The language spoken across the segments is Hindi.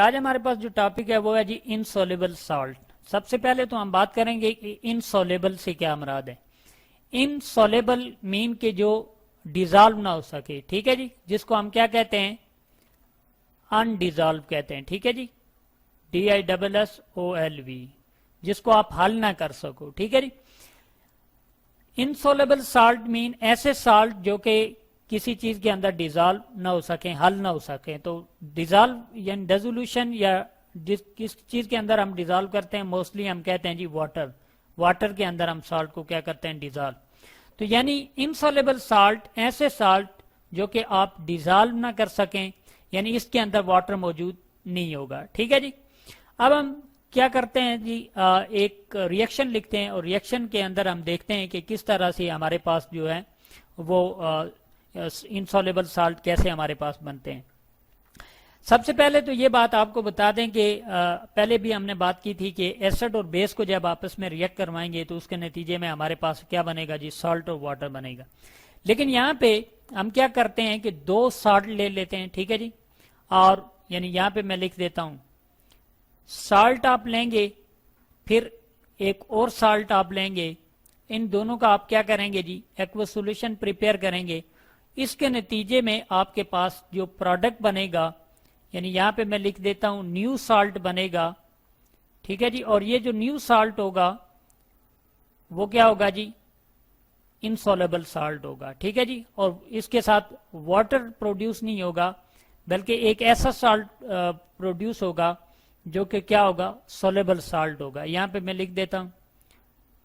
आज हमारे पास जो टॉपिक है वो है जी इनसॉल्युबल सॉल्ट। सबसे पहले तो हम बात करेंगे कि इनसॉल्युबल से क्या मुराद है। इनसॉल्युबल मीन के जो डिजॉल्व ना हो सके, ठीक है जी, जिसको हम क्या कहते हैं, अनडिजॉल्व कहते हैं, ठीक है जी, DISSOLV, जिसको आप हल ना कर सको, ठीक है जी। इनसॉल्युबल साल्ट मीन ऐसे साल्ट जो कि किसी चीज के अंदर डिजॉल्व ना हो सके, हल ना हो सके। तो डिजॉल्व यानी डिसोल्यूशन, या किस चीज के अंदर हम डिजॉल्व करते हैं, मोस्टली हम कहते हैं जी वाटर। वाटर के अंदर हम साल्ट को क्या करते हैं, डिजॉल्व। तो यानी इनसॉल्युबल साल्ट ऐसे साल्ट जो कि आप डिजॉल्व ना कर सकें, यानी इसके अंदर वाटर मौजूद नहीं होगा, ठीक है जी। अब हम क्या करते हैं जी, एक रिएक्शन लिखते हैं और रिएक्शन के अंदर हम देखते हैं कि किस तरह से हमारे पास जो है वो इनसॉल्युबल साल्ट कैसे हमारे पास बनते हैं। सबसे पहले तो ये बात आपको बता दें कि पहले भी हमने बात की थी कि एसिड और बेस को जब आपस में रिएक्ट करवाएंगे तो उसके नतीजे में हमारे पास क्या बनेगा जी, सॉल्ट और वाटर बनेगा। लेकिन यहाँ पे हम क्या करते हैं कि दो सॉल्ट ले लेते हैं, ठीक है जी, और यानी यहाँ पे मैं लिख देता हूं सॉल्ट आप लेंगे, फिर एक और सॉल्ट आप लेंगे, इन दोनों का आप क्या करेंगे जी, एक्वस सॉल्यूशन प्रिपेयर करेंगे। इसके नतीजे में आपके पास जो प्रोडक्ट बनेगा, यानी यहां पे मैं लिख देता हूं न्यू साल्ट बनेगा, ठीक है जी। और ये जो न्यू साल्ट होगा वो क्या होगा जी, इनसॉल्युबल साल्ट होगा, ठीक है जी। और इसके साथ वाटर प्रोड्यूस नहीं होगा, बल्कि एक ऐसा साल्ट प्रोड्यूस होगा जो कि क्या होगा, सॉल्युबल साल्ट होगा। यहां पे मैं लिख देता हूं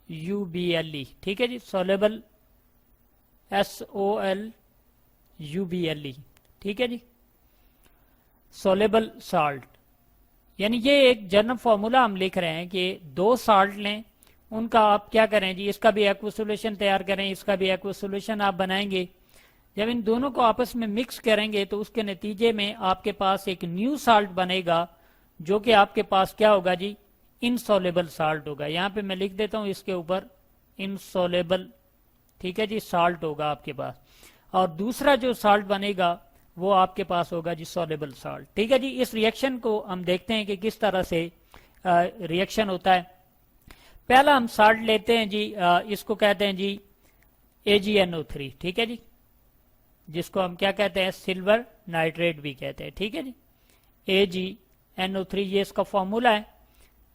UBLE, ठीक है जी, सॉल्युबल SOLUBLE, ठीक है जी, सॉल्युबल साल्ट। यानी ये एक जनरल फॉर्मूला हम लिख रहे हैं कि दो साल्ट लें, उनका आप क्या करें जी, इसका भी एक्वस सॉल्यूशन तैयार करें, इसका भी एक्वस सॉल्यूशन आप बनाएंगे। जब इन दोनों को आपस में मिक्स करेंगे तो उसके नतीजे में आपके पास एक न्यू साल्ट बनेगा जो कि आपके पास क्या होगा जी, इनसॉल्युबल साल्ट होगा। यहां पे मैं लिख देता हूं इसके ऊपर इनसॉल्युबल, ठीक है जी, साल्ट होगा आपके पास। और दूसरा जो साल्ट बनेगा वो आपके पास होगा जी सॉल्युबल साल्ट, ठीक है जी। इस रिएक्शन को हम देखते हैं कि किस तरह से रिएक्शन होता है। पहला हम साल्ट लेते हैं जी, इसको कहते हैं जी AgNO3, ठीक है जी, जिसको हम क्या कहते हैं, सिल्वर नाइट्रेट भी कहते हैं, ठीक है जी। AgNO3 ये इसका फॉर्मूला है,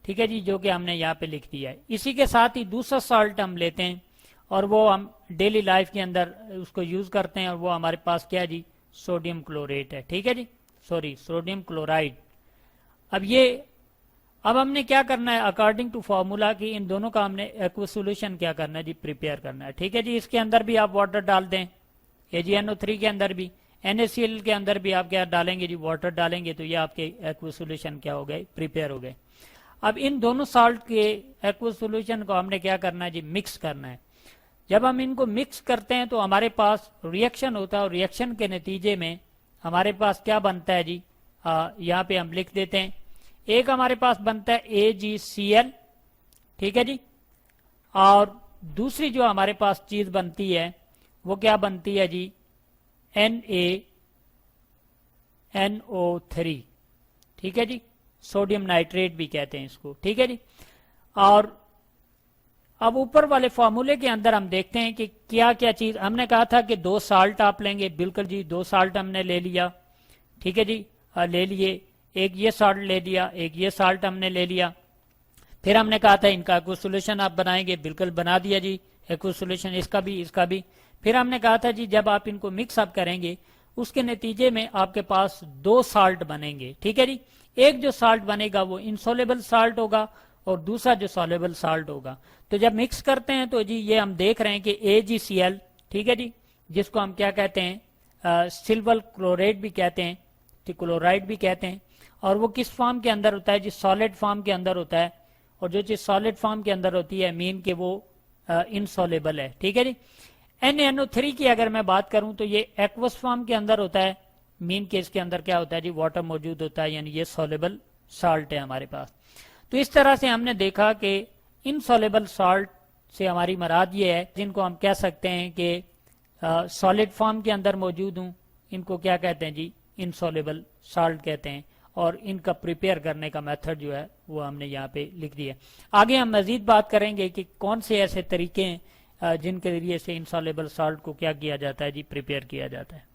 ठीक है जी, जो कि हमने यहाँ पे लिख दिया है। इसी के साथ ही दूसरा साल्ट हम लेते हैं और वो हम डेली लाइफ के अंदर उसको यूज करते हैं, और वो हमारे पास क्या है जी, सोडियम क्लोरेट है, ठीक है जी, सॉरी सोडियम क्लोराइड। अब हमने क्या करना है, अकॉर्डिंग टू फॉर्मूला की इन दोनों का हमने एक्वस सॉल्यूशन क्या करना है जी, प्रिपेयर करना है, ठीक है जी। इसके अंदर भी आप वाटर डाल दें, AgNO3 के अंदर भी, NaCl के अंदर भी आप क्या डालेंगे जी, वाटर डालेंगे, तो ये आपके एक्वस सॉल्यूशन क्या हो गए, प्रिपेयर हो गए। अब इन दोनों साल्ट के एक्वस सॉल्यूशन को हमने क्या करना है जी, मिक्स करना है। जब हम इनको मिक्स करते हैं तो हमारे पास रिएक्शन होता है, और रिएक्शन के नतीजे में हमारे पास क्या बनता है जी, यहाँ पे हम लिख देते हैं, एक हमारे पास बनता है AgCl, ठीक है जी, और दूसरी जो हमारे पास चीज बनती है वो क्या बनती है जी, NaNO3, ठीक है जी, सोडियम नाइट्रेट भी कहते हैं इसको, ठीक है जी। और अब ऊपर वाले फॉर्मूले के अंदर हम देखते हैं कि क्या क्या चीज, हमने कहा था कि दो साल्ट आप लेंगे, बिल्कुल जी, दो साल्ट हमने ले लिया, ठीक है जी, ले लिए, एक ये साल्ट ले लिया, एक ये साल्ट हमने ले लिया। फिर हमने कहा था इनका एक्वस सॉल्यूशन आप बनाएंगे, बिल्कुल बना दिया जी, एक्वस सॉल्यूशन इसका भी इसका भी। फिर हमने कहा था जी जब आप इनको मिक्स अप करेंगे उसके नतीजे में आपके पास दो साल्ट बनेंगे, ठीक है जी। एक जो साल्ट बनेगा वो इनसॉल्युबल साल्ट होगा और दूसरा जो सॉल्युबल साल्ट होगा। तो जब मिक्स करते हैं तो जी ये हम देख रहे हैं कि AgCl, ठीक है जी, जिसको हम क्या कहते हैं, सिल्वर क्लोराइड भी कहते हैं, क्लोराइड भी कहते हैं, और वो किस फॉर्म के अंदर होता है जी, सॉलिड फॉर्म के अंदर होता है। और जो चीज सॉलिड फॉर्म के अंदर होती है मीन के वो इनसॉल्युबल है, ठीक है जी। NaNO3 की अगर मैं बात करूं तो ये एक्वस फॉर्म के अंदर होता है, मीन के इसके अंदर क्या होता है जी, वाटर मौजूद होता है, यानी ये सॉल्युबल साल्ट है हमारे पास। तो इस तरह से हमने देखा कि इनसॉल्युबल साल्ट से हमारी मराद ये है जिनको हम कह सकते हैं कि सॉलिड फॉर्म के अंदर मौजूद हूं, इनको क्या कहते हैं जी, इनसॉल्युबल साल्ट कहते हैं। और इनका प्रिपेयर करने का मेथड जो है वो हमने यहाँ पे लिख दिया। आगे हम मजीद बात करेंगे कि कौन से ऐसे तरीके हैं जिनके जरिए से इंसॉल्युबल साल्ट को क्या किया जाता है जी, प्रिपेयर किया जाता है।